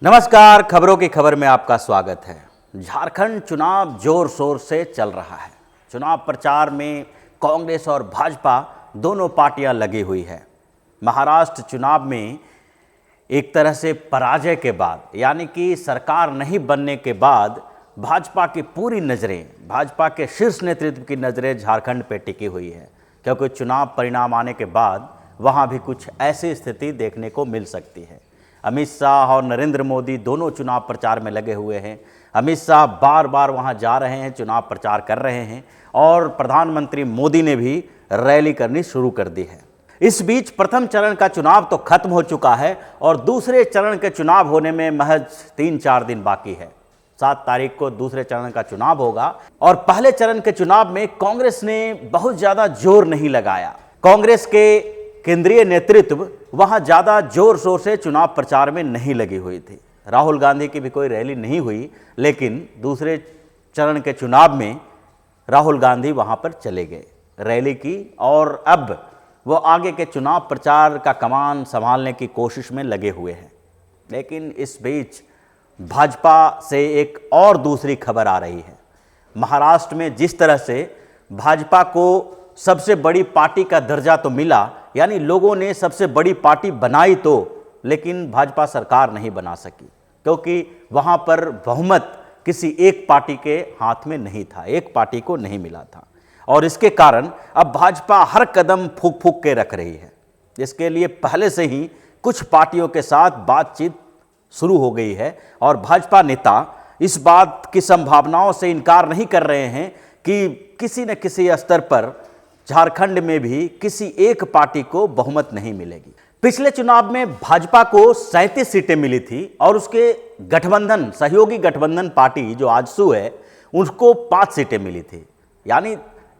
नमस्कार, खबरों की खबर में आपका स्वागत है। झारखंड चुनाव जोर शोर से चल रहा है। चुनाव प्रचार में कांग्रेस और भाजपा दोनों पार्टियां लगी हुई है। महाराष्ट्र चुनाव में एक तरह से पराजय के बाद, यानी कि सरकार नहीं बनने के बाद, भाजपा की पूरी नज़रें, भाजपा के शीर्ष नेतृत्व की नज़रें झारखंड पे टिकी हुई है, क्योंकि चुनाव परिणाम आने के बाद वहाँ भी कुछ ऐसी स्थिति देखने को मिल सकती है। अमित शाह और नरेंद्र मोदी दोनों चुनाव प्रचार में लगे हुए हैं। अमित शाह बार बार वहां जा रहे हैं, चुनाव प्रचार कर रहे हैं और प्रधानमंत्री मोदी ने भी रैली करनी शुरू कर दी है। इस बीच प्रथम चरण का चुनाव तो खत्म हो चुका है और दूसरे चरण के चुनाव होने में महज 3-4 दिन बाकी है। 7 तारीख को दूसरे चरण का चुनाव होगा और पहले चरण के चुनाव में कांग्रेस ने बहुत ज़्यादा जोर नहीं लगाया। कांग्रेस के केंद्रीय नेतृत्व वहां ज़्यादा जोर शोर से चुनाव प्रचार में नहीं लगी हुई थी। राहुल गांधी की भी कोई रैली नहीं हुई, लेकिन दूसरे चरण के चुनाव में राहुल गांधी वहां पर चले गए, रैली की, और अब वो आगे के चुनाव प्रचार का कमान संभालने की कोशिश में लगे हुए हैं। लेकिन इस बीच भाजपा से एक और दूसरी खबर आ रही है। महाराष्ट्र में जिस तरह से भाजपा को सबसे बड़ी पार्टी का दर्जा तो मिला, यानी लोगों ने सबसे बड़ी पार्टी बनाई तो, लेकिन भाजपा सरकार नहीं बना सकी, क्योंकि वहां पर बहुमत किसी एक पार्टी के हाथ में नहीं था, एक पार्टी को नहीं मिला था। और इसके कारण अब भाजपा हर कदम फूंक फूंक के रख रही है। इसके लिए पहले से ही कुछ पार्टियों के साथ बातचीत शुरू हो गई है और भाजपा नेता इस बात की संभावनाओं से इनकार नहीं कर रहे हैं कि किसी न किसी स्तर पर झारखंड में भी किसी एक पार्टी को बहुमत नहीं मिलेगी। पिछले चुनाव में भाजपा को 37 सीटें मिली थी और उसके गठबंधन, सहयोगी गठबंधन पार्टी जो आजसू है, उसको 5 सीटें मिली थी। यानी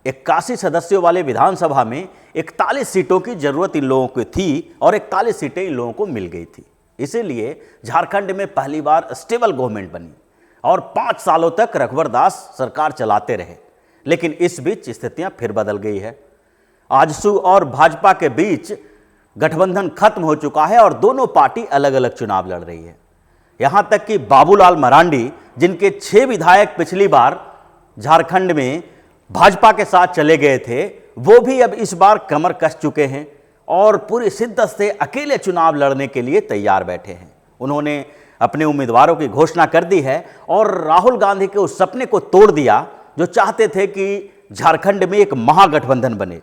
81 सदस्यों वाले विधानसभा में 41 सीटों की जरूरत इन लोगों को थी और 41 सीटें इन लोगों को मिल गई थी। इसीलिए झारखंड में पहली बार स्टेबल गवर्नमेंट बनी और 5 सालों तक रघुवर दास सरकार चलाते रहे। लेकिन इस बीच स्थितियां फिर बदल गई है। आजसू और भाजपा के बीच गठबंधन खत्म हो चुका है और दोनों पार्टी अलग अलग चुनाव लड़ रही है। यहां तक कि बाबूलाल मरांडी, जिनके 6 विधायक पिछली बार झारखंड में भाजपा के साथ चले गए थे, वो भी अब इस बार कमर कस चुके हैं और पूरी शिद्दत से अकेले चुनाव लड़ने के लिए तैयार बैठे हैं। उन्होंने अपने उम्मीदवारों की घोषणा कर दी है और राहुल गांधी के उस सपने को तोड़ दिया जो चाहते थे कि झारखंड में एक महागठबंधन बने,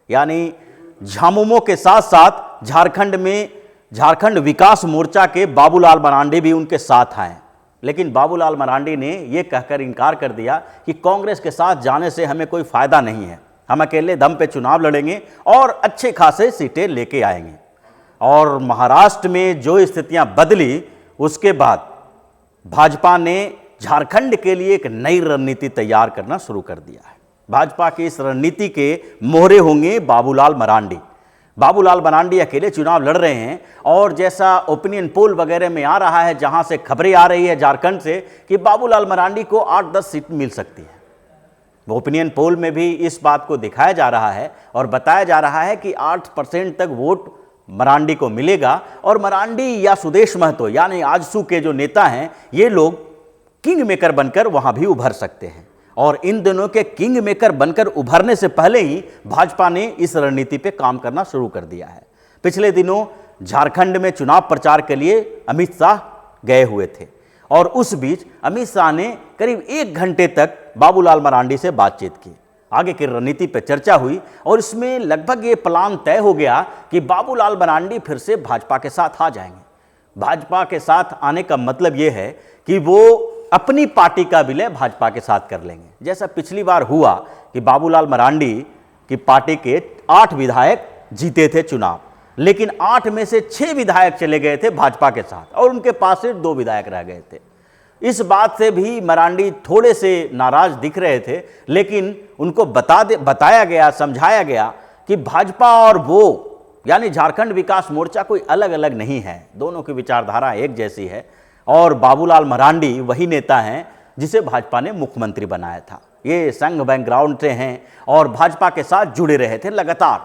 यानी झामुमो के साथ साथ झारखंड में झारखंड विकास मोर्चा के बाबूलाल मरांडी भी उनके साथ आए। लेकिन बाबूलाल मरांडी ने यह कहकर इनकार कर दिया कि कांग्रेस के साथ जाने से हमें कोई फायदा नहीं है, हम अकेले दम पे चुनाव लड़ेंगे और अच्छे खासे सीटें लेके आएंगे। और महाराष्ट्र में जो स्थितियां बदली, उसके बाद भाजपा ने झारखंड के लिए एक नई रणनीति तैयार करना शुरू कर दिया है। भाजपा की इस रणनीति के मोहरे होंगे बाबूलाल मरांडी। बाबूलाल मरांडी अकेले चुनाव लड़ रहे हैं और जैसा ओपिनियन पोल वगैरह में आ रहा है, जहां से खबरें आ रही है झारखंड से कि बाबूलाल मरांडी को 8-10 सीट मिल सकती है, ओपिनियन पोल में भी इस बात को दिखाया जा रहा है और बताया जा रहा है कि 8% तक वोट मरांडी को मिलेगा और मरांडी या सुदेश महतो, यानी आजसू के जो नेता हैं, ये लोग किंग मेकर बनकर वहां भी उभर सकते हैं। और इन दोनों के किंग मेकर बनकर उभरने से पहले ही भाजपा ने इस रणनीति पे काम करना शुरू कर दिया है। पिछले दिनों झारखंड में चुनाव प्रचार के लिए अमित शाह गए हुए थे और उस बीच अमित शाह ने करीब 1 घंटे तक बाबूलाल मरांडी से बातचीत की। आगे की रणनीति पर चर्चा हुई और इसमें लगभग ये प्लान तय हो गया कि बाबूलाल मरांडी फिर से भाजपा के साथ आ जाएंगे। भाजपा के साथ आने का मतलब ये है कि वो अपनी पार्टी का विलय भाजपा के साथ कर लेंगे। जैसा पिछली बार हुआ कि बाबूलाल मरांडी की पार्टी के 8 विधायक जीते थे चुनाव, लेकिन 8 में से 6 विधायक चले गए थे भाजपा के साथ और उनके पास सिर्फ 2 विधायक रह गए थे। इस बात से भी मरांडी थोड़े से नाराज दिख रहे थे, लेकिन उनको बताया गया, समझाया गया कि भाजपा और वो, यानी झारखंड विकास मोर्चा, कोई अलग अलग नहीं है, दोनों की विचारधारा एक जैसी है और बाबूलाल मरांडी वही नेता हैं जिसे भाजपा ने मुख्यमंत्री बनाया था। ये संघ बैकग्राउंड से हैं और भाजपा के साथ जुड़े रहे थे लगातार,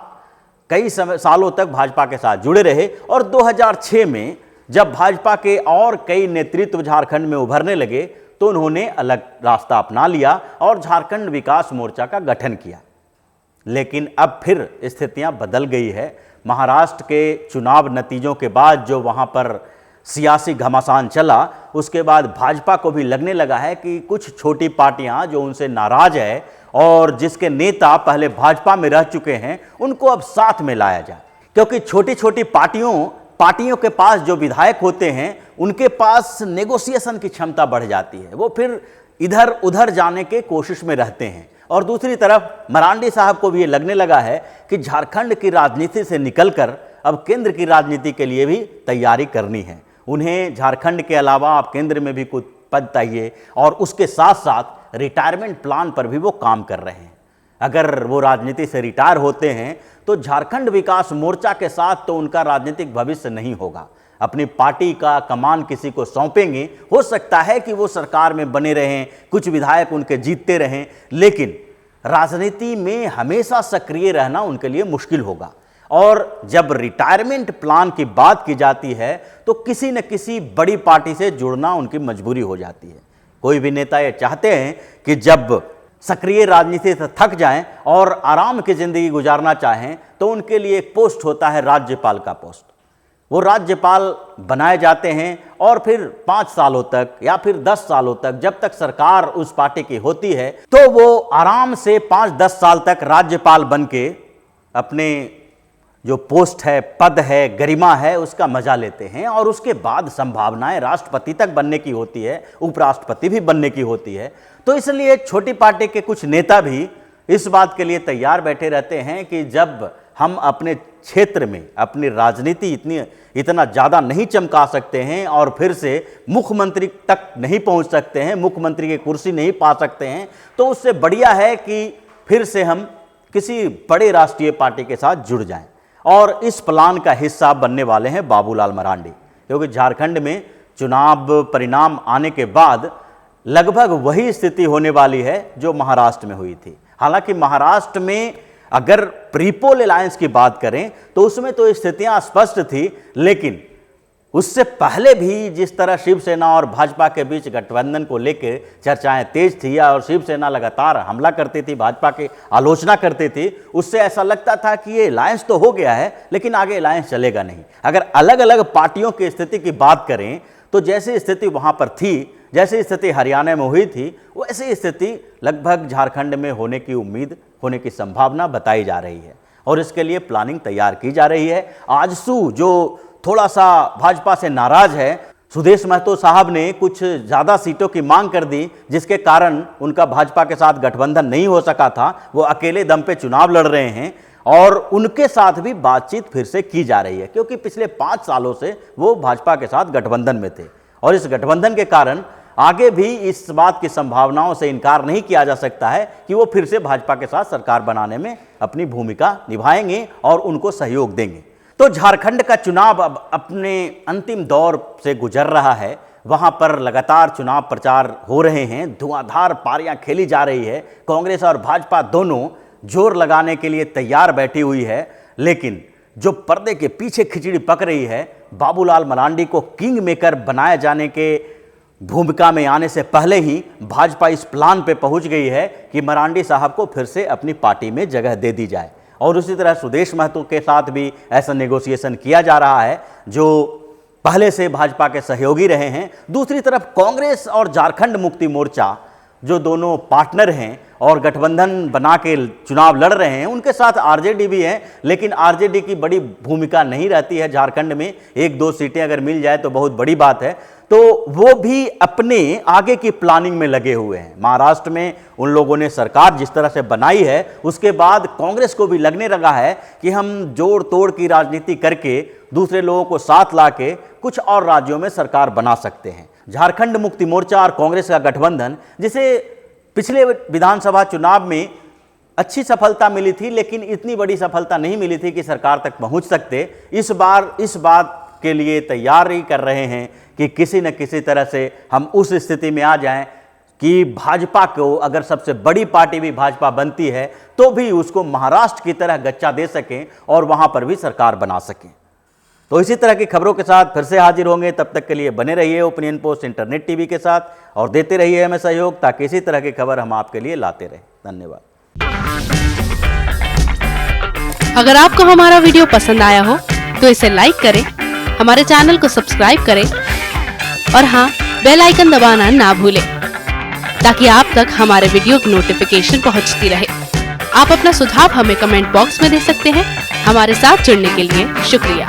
कई सालों तक भाजपा के साथ जुड़े रहे और 2006 में जब भाजपा के और कई नेतृत्व झारखंड में उभरने लगे तो उन्होंने अलग रास्ता अपना लिया और झारखंड विकास मोर्चा का गठन किया। लेकिन अब फिर स्थितियां बदल गई है। महाराष्ट्र के चुनाव नतीजों के बाद जो वहां पर सियासी घमासान चला, उसके बाद भाजपा को भी लगने लगा है कि कुछ छोटी पार्टियां जो उनसे नाराज है और जिसके नेता पहले भाजपा में रह चुके हैं, उनको अब साथ में लाया जाए। क्योंकि छोटी छोटी पार्टियों के पास जो विधायक होते हैं, उनके पास नेगोशिएशन की क्षमता बढ़ जाती है, वो फिर इधर उधर जाने के कोशिश में रहते हैं। और दूसरी तरफ मरांडी साहब को भी ये लगने लगा है कि झारखंड की राजनीति से निकलकर अब केंद्र की राजनीति के लिए भी तैयारी करनी है। उन्हें झारखंड के अलावा अब केंद्र में भी कुछ पद चाहिए और उसके साथ साथ रिटायरमेंट प्लान पर भी वो काम कर रहे हैं। अगर वो राजनीति से रिटायर होते हैं तो झारखंड विकास मोर्चा के साथ तो उनका राजनीतिक भविष्य नहीं होगा। अपनी पार्टी का कमान किसी को सौंपेंगे, हो सकता है कि वो सरकार में बने रहें, कुछ विधायक उनके जीतते रहें, लेकिन राजनीति में हमेशा सक्रिय रहना उनके लिए मुश्किल होगा। और जब रिटायरमेंट प्लान की बात की जाती है तो किसी न किसी बड़ी पार्टी से जुड़ना उनकी मजबूरी हो जाती है। कोई भी नेता ये चाहते हैं कि जब सक्रिय राजनीति से थक जाएं और आराम की जिंदगी गुजारना चाहें तो उनके लिए एक पोस्ट होता है राज्यपाल का पोस्ट। वो राज्यपाल बनाए जाते हैं और फिर 5 सालों तक या फिर 10 सालों तक, जब तक सरकार उस पार्टी की होती है, तो वो आराम से 5-10 साल तक राज्यपाल बन के अपने जो पोस्ट है, पद है, गरिमा है, उसका मजा लेते हैं। और उसके बाद संभावनाएं राष्ट्रपति तक बनने की होती है, उपराष्ट्रपति भी बनने की होती है। तो इसलिए छोटी पार्टी के कुछ नेता भी इस बात के लिए तैयार बैठे रहते हैं कि जब हम अपने क्षेत्र में अपनी राजनीति इतना ज़्यादा नहीं चमका सकते हैं और फिर से मुख्यमंत्री तक नहीं पहुंच सकते हैं, मुख्यमंत्री की कुर्सी नहीं पा सकते हैं, तो उससे बढ़िया है कि फिर से हम किसी बड़े राष्ट्रीय पार्टी के साथ जुड़ जाएं। और इस प्लान का हिस्सा बनने वाले हैं बाबूलाल मरांडी, क्योंकि झारखंड में चुनाव परिणाम आने के बाद लगभग वही स्थिति होने वाली है जो महाराष्ट्र में हुई थी। हालांकि महाराष्ट्र में अगर प्रीपोल अलायंस की बात करें तो उसमें तो स्थितियां स्पष्ट थी, लेकिन उससे पहले भी जिस तरह शिवसेना और भाजपा के बीच गठबंधन को लेकर चर्चाएं तेज थी और शिवसेना लगातार हमला करती थी, भाजपा की आलोचना करती थी, उससे ऐसा लगता था कि ये अलायंस तो हो गया है लेकिन आगे अलायंस चलेगा नहीं। अगर अलग अलग पार्टियों की स्थिति की बात करें तो जैसी स्थिति वहां पर थी, जैसी स्थिति हरियाणा में हुई थी, वैसी स्थिति लगभग झारखंड में होने की उम्मीद, होने की संभावना बताई जा रही है और इसके लिए प्लानिंग तैयार की जा रही है। आजसू जो थोड़ा सा भाजपा से नाराज है, सुदेश महतो साहब ने कुछ ज़्यादा सीटों की मांग कर दी, जिसके कारण उनका भाजपा के साथ गठबंधन नहीं हो सका था। वो अकेले दम पे चुनाव लड़ रहे हैं और उनके साथ भी बातचीत फिर से की जा रही है, क्योंकि पिछले 5 सालों से वो भाजपा के साथ गठबंधन में थे और इस गठबंधन के कारण आगे भी इस बात की संभावनाओं से इनकार नहीं किया जा सकता है कि वो फिर से भाजपा के साथ सरकार बनाने में अपनी भूमिका निभाएंगे और उनको सहयोग देंगे। तो झारखंड का चुनाव अब अपने अंतिम दौर से गुजर रहा है। वहां पर लगातार चुनाव प्रचार हो रहे हैं, धुआंधार पारियां खेली जा रही है। कांग्रेस और भाजपा दोनों जोर लगाने के लिए तैयार बैठी हुई है, लेकिन जो पर्दे के पीछे खिचड़ी पक रही है, बाबूलाल मरांडी को किंग मेकर बनाए जाने के भूमिका में आने से पहले ही भाजपा इस प्लान पे पहुंच गई है कि मरांडी साहब को फिर से अपनी पार्टी में जगह दे दी जाए। और उसी तरह सुदेश महतो के साथ भी ऐसा नेगोशिएशन किया जा रहा है, जो पहले से भाजपा के सहयोगी रहे हैं। दूसरी तरफ कांग्रेस और झारखंड मुक्ति मोर्चा, जो दोनों पार्टनर हैं और गठबंधन बना के चुनाव लड़ रहे हैं, उनके साथ आरजेडी भी है, लेकिन आरजेडी की बड़ी भूमिका नहीं रहती है झारखंड में। 1-2 सीटें अगर मिल जाए तो बहुत बड़ी बात है। तो वो भी अपने आगे की प्लानिंग में लगे हुए हैं। महाराष्ट्र में उन लोगों ने सरकार जिस तरह से बनाई है, उसके बाद कांग्रेस को भी लगने लगा है कि हम जोड़ तोड़ की राजनीति करके दूसरे लोगों को साथ लाके कुछ और राज्यों में सरकार बना सकते हैं। झारखंड मुक्ति मोर्चा और कांग्रेस का गठबंधन, जिसे पिछले विधानसभा चुनाव में अच्छी सफलता मिली थी, लेकिन इतनी बड़ी सफलता नहीं मिली थी कि सरकार तक पहुंच सकते, इस बार इस बात के लिए तैयारी कर रहे हैं कि किसी न किसी तरह से हम उस स्थिति में आ जाएं कि भाजपा को, अगर सबसे बड़ी पार्टी भी भाजपा बनती है, तो भी उसको महाराष्ट्र की तरह गच्चा दे सकें और वहां पर भी सरकार बना सकें। तो इसी तरह की खबरों के साथ फिर से हाजिर होंगे। तब तक के लिए बने रहिए ओपिनियन पोस्ट इंटरनेट टीवी के साथ और देते रहिए हमें सहयोग, ताकि इसी तरह की खबर हम आपके लिए लाते रहें। धन्यवाद। अगर आपको हमारा वीडियो पसंद आया हो तो इसे लाइक करें, हमारे चैनल को सब्सक्राइब करें और हाँ, बेल आइकन दबाना ना भूलें, ताकि आप तक हमारे वीडियो की नोटिफिकेशन पहुंचती रहे। आप अपना सुझाव हमें कमेंट बॉक्स में दे सकते हैं। हमारे साथ जुड़ने के लिए शुक्रिया।